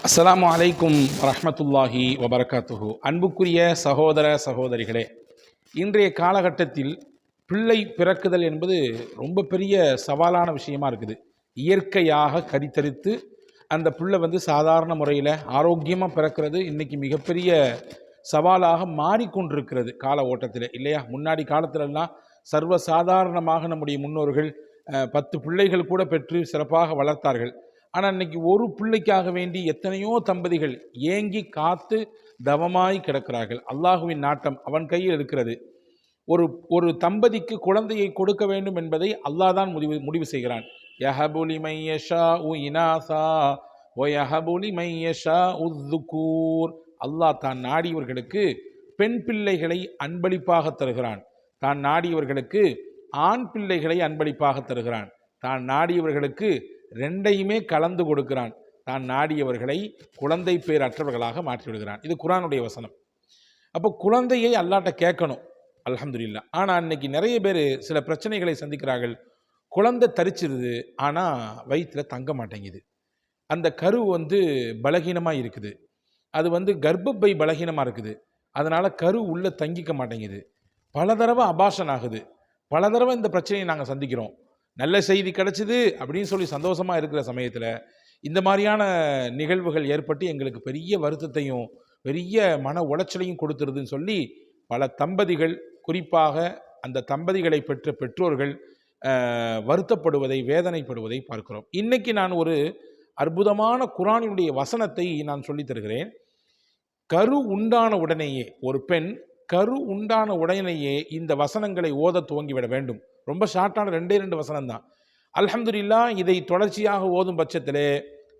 அஸ்ஸலாமு அலைக்கும் வரஹ்மத்துல்லாஹி வபரகாத்துஹு. அன்புக்குரிய சகோதர சகோதரிகளே, இன்றைய காலகட்டத்தில் பிள்ளை பிறக்குதல் என்பது ரொம்ப பெரிய சவாலான விஷயமா இருக்குது. இயற்கையாக கருத்தரித்து அந்த பிள்ளை சாதாரண முறையில் ஆரோக்கியமாக பிறக்கிறது இன்னைக்கு மிகப்பெரிய சவாலாக மாறிக்கொண்டிருக்கிறது கால ஓட்டத்தில், இல்லையா? முன்னாடி காலத்திலெல்லாம் சர்வ சாதாரணமாக நம்முடைய முன்னோர்கள் 10 பிள்ளைகள் கூட பெற்று சிறப்பாக வளர்த்தார்கள். ஆனால் இன்னைக்கு ஒரு பிள்ளைக்காக வேண்டி எத்தனையோ தம்பதிகள் ஏங்கி காத்து தவமாய் கிடக்கிறார்கள். அல்லாஹுவின் நாட்டம் அவன் கையில் இருக்கிறது. ஒரு ஒரு தம்பதிக்கு குழந்தையை கொடுக்க வேண்டும் என்பதை அல்லாஹ் தான் முடிவு செய்கிறான். யஹபுலி மையஷா உ இனாசா ஒ யஹபுலி மையஷா உத்துக்கூர். அல்லாஹ் தான் நாடியவர்களுக்கு பெண் பிள்ளைகளை அன்பளிப்பாக தருகிறான், தான் நாடியவர்களுக்கு ஆண் பிள்ளைகளை அன்பளிப்பாக தருகிறான், தான் நாடியவர்களுக்கு ரெண்டையுமே கலந்து கொடுக்கிறான், தான் நாடியவர்களை குழந்தை பேர் அற்றவர்களாக மாற்றிவிடுகிறான். இது குர்ஆனுடைய வசனம். அப்போ குழந்தையை அல்லாட்ட கேட்கணும், அல்ஹம்துலில்லாஹ். ஆனால் இன்னைக்கு நிறைய பேர் சில பிரச்சனைகளை சந்திக்கிறார்கள். குழந்தை தரிச்சிருது, ஆனால் வயிற்றில் தங்க மாட்டேங்குது. அந்த கரு பலகீனமாக இருக்குது, அது கர்ப்பப்பை பலகீனமாக இருக்குது, அதனால் கரு உள்ளே தங்கிக்க மாட்டேங்குது. பல தடவை அபார்ஷன் ஆகுது. பல தடவை இந்த பிரச்சனையை நாங்கள் சந்திக்கிறோம். நல்ல செய்தி கிடச்சிது அப்படின்னு சொல்லி சந்தோஷமாக இருக்கிற சமயத்தில் இந்த மாதிரியான நிகழ்வுகள் ஏற்பட்டு எங்களுக்கு பெரிய வருத்தத்தையும் பெரிய மன உளைச்சலையும் கொடுத்துருதுன்னு சொல்லி பல தம்பதிகள், குறிப்பாக அந்த தம்பதிகளை பெற்ற பெற்றோர்கள் வருத்தப்படுவதை, வேதனைப்படுவதை பார்க்கிறோம். இன்னைக்கு நான் ஒரு அற்புதமான குர்ஆனினுடைய வசனத்தை நான் சொல்லித் தருகிறேன். கரு உண்டான உடனேயே, ஒரு பெண் கரு உண்டான உடனேயே இந்த வசனங்களை ஓத துவங்கிவிட வேண்டும். ரொம்ப ஷார்ட்டான 2 வசனம் தான். அல்ஹம்துலில்லாஹ். இதை தொடர்ச்சியாக ஓதும் பட்சத்திலே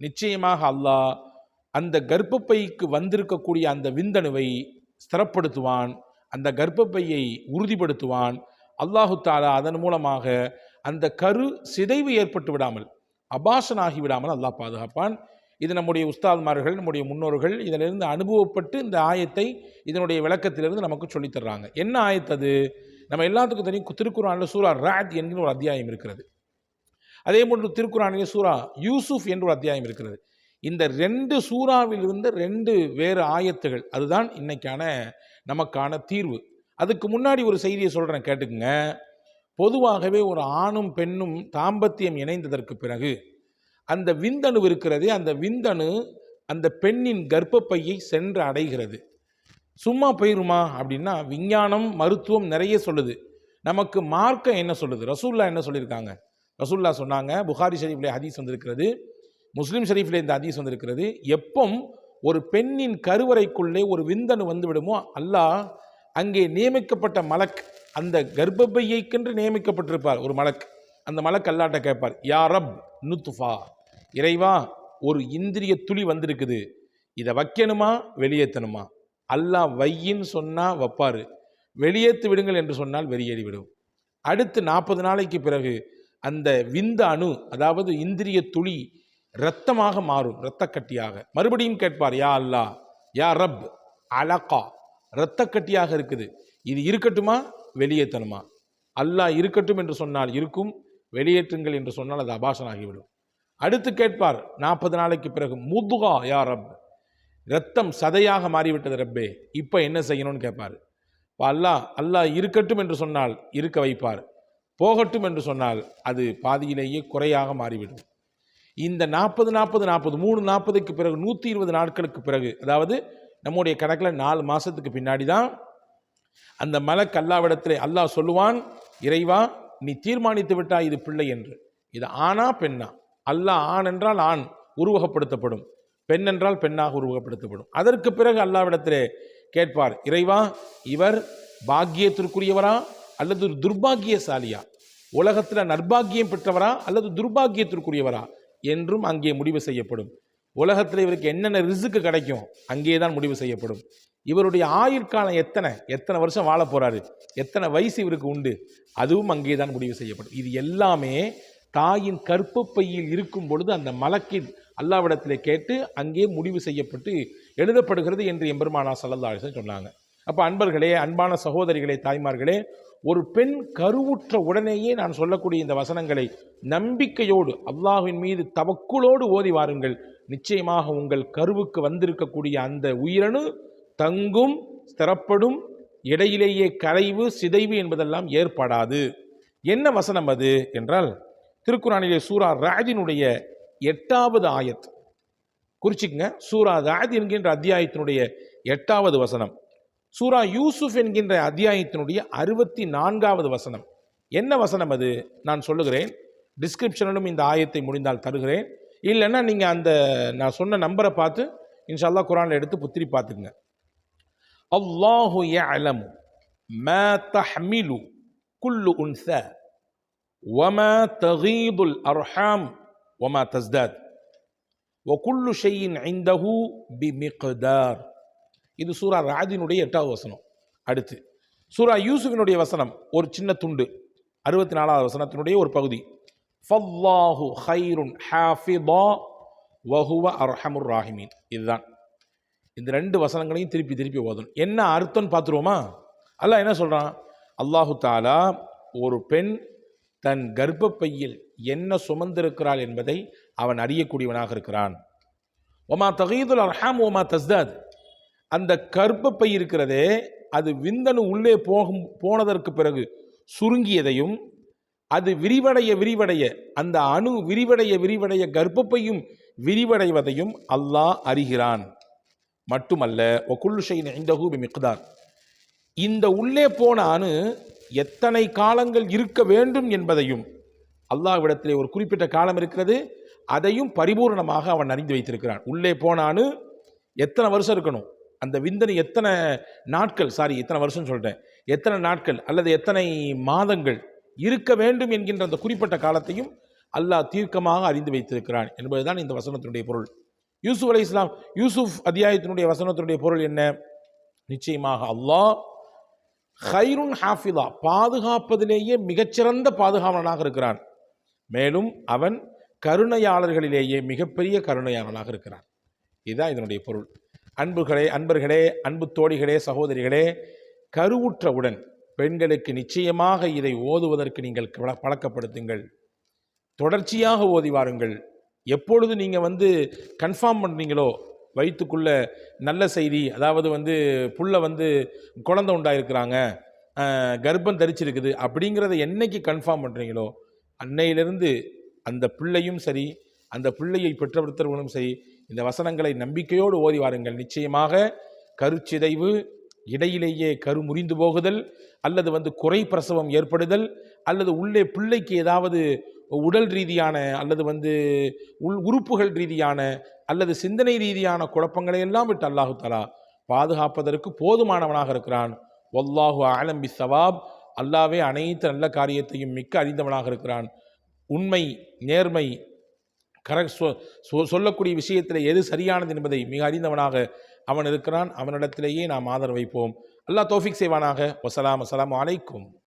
நிச்சயமாக அல்லாஹ் அந்த கர்ப்பப்பைக்கு வந்திருக்கக்கூடிய அந்த விந்தணுவை ஸ்திரப்படுத்துவான், அந்த கர்ப்பப்பையை உறுதிப்படுத்துவான். அல்லாஹு தஆலா அதன் மூலமாக அந்த கரு சிதைவு ஏற்பட்டு விடாமல், அபார்ஷன் ஆகிவிடாமல் அல்லாஹ் பாதுகாப்பான். இது நம்முடைய உஸ்தாத்மார்கள், நம்முடைய முன்னோர்கள் இதிலிருந்து அனுபவப்பட்டு இந்த ஆயத்தை இதனுடைய விளக்கத்திலிருந்து நமக்கு சொல்லித்தர்றாங்க. என்ன ஆயத்து அது? நம்ம எல்லாத்துக்கும் தெரியும், திருக்குர்ஆனில் சூரா ராத் என்கிற ஒரு அத்தியாயம் இருக்கிறது. அதே போன்று திருக்குர்ஆனிலே சூரா யூசுப் என்ற ஒரு அத்தியாயம் இருக்கிறது. இந்த 2 சூறாவில் இருந்த 2 வேறு ஆயத்துகள், அதுதான் இன்னைக்கான நமக்கான தீர்வு. அதுக்கு முன்னாடி ஒரு செய்தியை சொல்கிறேன், கேட்டுக்குங்க. பொதுவாகவே ஒரு ஆணும் பெண்ணும் தாம்பத்தியம் இணைந்ததற்கு பிறகு அந்த விந்தணு இருக்கிறதே, அந்த விந்தணு அந்த பெண்ணின் கர்ப்பப்பையை சென்று அடைகிறது. சும்மா போயிருமா அப்படின்னா, விஞ்ஞானம் மருத்துவம் நிறைய சொல்லுது. நமக்கு மார்க்கம் என்ன சொல்லுது? ரசூல்லா என்ன சொல்லியிருக்காங்க? ரசூல்லா சொன்னாங்க, புகாரி ஷரீஃபிலே ஹதீஸ் வந்திருக்கிறது, முஸ்லீம் ஷரீஃபிலே இந்த ஹதீஸ் வந்திருக்கிறது. எப்போ ஒரு பெண்ணின் கருவறைக்குள்ளே ஒரு விந்தணு விடுமோ, அல்லாஹ் அங்கே நியமிக்கப்பட்ட மலக், அந்த கர்ப்பப்பையைக்கென்று நியமிக்கப்பட்டிருப்பார் ஒரு மலக். அந்த மலக் அல்லாட்ட கேட்பார், யா ரப் நுத்ஃபா, இறைவா ஒரு இந்திரிய துளி வந்திருக்குது, இதை வைக்கணுமா வெளியேற்றணுமா? அல்லாஹ் வையின்னு சொன்னால் வைப்பார், வெளியேற்றி விடுங்கள் என்று சொன்னால் வெளியேறி விடும். அடுத்து 40 நாளைக்கு பிறகு அந்த விந்த அணு, அதாவது இந்திரிய துளி இரத்தமாக மாறும், இரத்த கட்டியாக. மறுபடியும் கேட்பார், யா அல்லாஹ் யா ரப் அலகா, இரத்த கட்டியாக இருக்குது, இது இருக்கட்டுமா வெளியேற்றணுமா? அல்லாஹ் இருக்கட்டும் என்று சொன்னால் இருக்கும், வெளியேற்றுங்கள் என்று சொன்னால் அது அபார்ஷன் ஆகிவிடும். அடுத்து கேட்பார் 40 நாளைக்கு பிறகு, முதுகா யா ரப், இரத்தம் சதையாக மாறிவிட்டது ரப்பே, இப்போ என்ன செய்யணும்னு கேட்பார். இப்போ அல்லாஹ் இருக்கட்டும் என்று சொன்னால் இருக்க வைப்பார், போகட்டும் என்று சொன்னால் அது பாதியிலேயே குறையாக மாறிவிடும். இந்த 40 340க்கு பிறகு 120 நாட்களுக்கு பிறகு, அதாவது நம்முடைய கணக்கில் 4 மாதத்துக்கு பின்னாடி தான் அந்த மலக் அல்லாவிடத்திலே அல்லாஹ் சொல்லுவான், இறைவா நீ தீர்மானித்து விட்டாய் இது பிள்ளை என்று, இது ஆணா பெண்ணா? அல்லாஹ் ஆண் என்றால் ஆண் உருவகப்படுத்தப்படும், பெண் என்றால் பெண்ணாக உருவகப்படுத்தப்படும். அதற்கு பிறகு அல்லாவிடத்திலே கேட்பார், இறைவா இவர் பாக்கியத்திற்குரியவரா அல்லது துர்பாக்கியசாலியா? உலகத்தில் நற்பாக்கியம் பெற்றவரா அல்லது துர்பாக்கியத்திற்குரியவரா என்றும் அங்கே முடிவு செய்யப்படும். உலகத்தில் இவருக்கு என்னென்ன ரிஸ்க்கு கிடைக்கும் அங்கே தான் முடிவு செய்யப்படும். இவருடைய ஆயுட்காலம் எத்தனை வருஷம் வாழ போறாரு, எத்தனை வயசு இவருக்கு உண்டு, அதுவும் அங்கே தான் முடிவு செய்யப்படும். இது எல்லாமே தாயின் கர்ப்பப்பையில் இருக்கும் பொழுது அந்த மலக்கின் அல்லாவிடத்திலே கேட்டு அங்கே முடிவு செய்யப்பட்டு எழுதப்படுகிறது என்று எம்பெருமானார் ஸல்லல்லாஹு அலைஹி வஸல்லம் சொன்னாங்க. அப்போ அன்பர்களே, அன்பான சகோதரிகளே, தாய்மார்களே, ஒரு பெண் கருவுற்ற உடனேயே நான் சொல்லக்கூடிய இந்த வசனங்களை நம்பிக்கையோடு அல்லாஹ்வின் மீது தவக்குலோடு ஓதி வாருங்கள். நிச்சயமாக உங்கள் கருவுக்கு வந்திருக்கக்கூடிய அந்த உயிரணு தங்கும், ஸ்திரப்படும், இடையிலேயே கரைவு சிதைவு என்பதெல்லாம் ஏற்படாது. என்ன வசனம் அது என்றால், திருக்குர்ஆனிலே சூரா ராதினுடைய 8வது ஆயத், குறிச்சிக்கங்க. சூரா ராத் என்கின்ற அத்தியாயத்தினுடைய 8வது வசனம், சூரா யூசுப் என்கின்ற அத்தியாயத்தினுடைய 64வது வசனம். என்ன வசனம் அது நான் சொல்லுகிறேன். டிஸ்கிரிப்ஷனிலும் இந்த ஆயத்தை முடிந்தால் தருகிறேன். இல்லைன்னா நீங்கள் அந்த நான் சொன்ன நம்பரை பார்த்து இன்ஷா அல்லாஹ் குர்ஆனில் எடுத்து புத்திரி பார்த்துக்குங்க. அல்லாஹு யஅலமு மா தஹ்மிலு குல்லு உன்ஸா வமா தகீதுல் அர்ஹாம் வமா தஸ்தாத் வகுல்லு ஷைஇன் இன்தஹு பிமிக்தார். இது சூரா ராதினுடைய 8வது வசனம். அடுத்து சூரா யூசுஃபினுடைய வசனம் ஒரு சின்ன துண்டு, 64வது வசனத்தினுடைய ஒரு பகுதி. ஃபல்லாஹு ஹைருன் ஹாஃபிதா வஹுவ அர்ஹமுர் ராஹிமீன். இதுதான். இந்த 2 வசனங்களையும் திருப்பி திருப்பி ஓதணும். என்ன அர்த்தம்னு பார்த்துருவோமா? அல்லாஹ் என்ன சொல்கிறான்? அல்லாஹு தாலா ஒரு பெண் தன் கர்ப்பப்பையில் என்ன சுமந்திருக்கிறாள் என்பதை அவன் அறியக்கூடியவனாக இருக்கிறான். ஒமா தகீதுல் அர்ஹாம் ஒமா தஸ்தாத். அந்த கர்ப்பப்பை இருக்கிறதே, அது விந்தணு உள்ளே போனதற்கு பிறகு சுருங்கியதையும், அது விரிவடைய விரிவடைய, அந்த அணு விரிவடைய விரிவடைய கர்ப்பப்பையும் விரிவடைவதையும் அல்லாஹ் அறிகிறான். மட்டுமல்ல, வகுல்லு ஷைஇன் இன்தஹு பிமிக்தார். இந்த உள்ளே போன அணு எத்தனை காலங்கள் இருக்க வேண்டும் என்பதையும், அல்லாஹ்விடத்திலே ஒரு குறிப்பிட்ட காலம் இருக்கிறது, அதையும் பரிபூர்ணமாக அவன் அறிந்து வைத்திருக்கிறான். உள்ளே போன அணு எத்தனை வருஷம் இருக்கணும், அந்த விந்தணு எத்தனை நாட்கள், எத்தனை வருஷம் சொல்கிறேன், எத்தனை நாட்கள் அல்லது எத்தனை மாதங்கள் இருக்க வேண்டும் என்கின்ற அந்த குறிப்பிட்ட காலத்தையும் அல்லாஹ் தீர்க்கமாக அறிந்து வைத்திருக்கிறான் என்பதுதான் இந்த வசனத்தினுடைய பொருள். யூசுப் அலைஹிஸ்ஸலாம், யூசுப் அத்தியாயத்தினுடைய வசனத்தினுடைய பொருள் என்ன? நிச்சயமாக அல்லாஹ் ஹைருன் ஹாஃபிதா, பாதுகாப்பதிலேயே மிகச்சிறந்த பாதுகாவலனாக இருக்கிறான். மேலும் அவன் கருணையாளர்களிலேயே மிகப்பெரிய கருணையாளனாக இருக்கிறான். இதுதான் இதனுடைய பொருள். அன்பர்களே, அன்பு தோழிகளே, சகோதரிகளே, கருவுற்றவுடன் பெண்களுக்கு நிச்சயமாக இதை ஓதுவதற்கு நீங்கள் பழக்கப்படுத்துங்கள். தொடர்ச்சியாக ஓதி வாருங்கள். எப்பொழுது நீங்கள் கன்ஃபார்ம் பண்ணுறீங்களோ வயிற்றுக்குள்ள நல்ல செய்தி, அதாவது புள்ள குழந்தை உண்டாயிருக்கிறாங்க, கர்ப்பம் தரிச்சிருக்குது அப்படிங்கிறத என்னைக்கு கன்ஃபார்ம் பண்ணுறீங்களோ அன்னையிலிருந்து அந்த பிள்ளையும் சரி, அந்த பிள்ளையை பெற்றவர்களும் சரி, இந்த வசனங்களை நம்பிக்கையோடு ஓதி வாருங்கள். நிச்சயமாக கருச்சிதைவு, இடையிலேயே கரு முறிந்து போகுதல், அல்லது குறை பிரசவம் ஏற்படுதல், அல்லது உள்ளே பிள்ளைக்கு ஏதாவது உடல் ரீதியான அல்லது உறுப்புகள் ரீதியான அல்லது சிந்தனை ரீதியான குழப்பங்களை எல்லாம் விட்டு அல்லாஹு தஆலா பாதுகாப்பதற்கு போதுமானவனாக இருக்கிறான். வல்லாஹு அஅலம் பிஸ்ஸவாப். அல்லாஹ்வே அனைத்து நல்ல காரியத்தையும் மிக்க அறிந்தவனாக இருக்கிறான். உண்மை, நேர்மை, சொல்லக்கூடிய விஷயத்தில் எது சரியானது என்பதை மிக அறிந்தவனாக அவன் இருக்கிறான். அவனிடத்திலேயே நாம் ஆதரவு வைப்போம். அல்லாஹ் தௌஃபீக் செய்வானாக. வஸலாம். அஸ்ஸலாமு அலைக்கும்.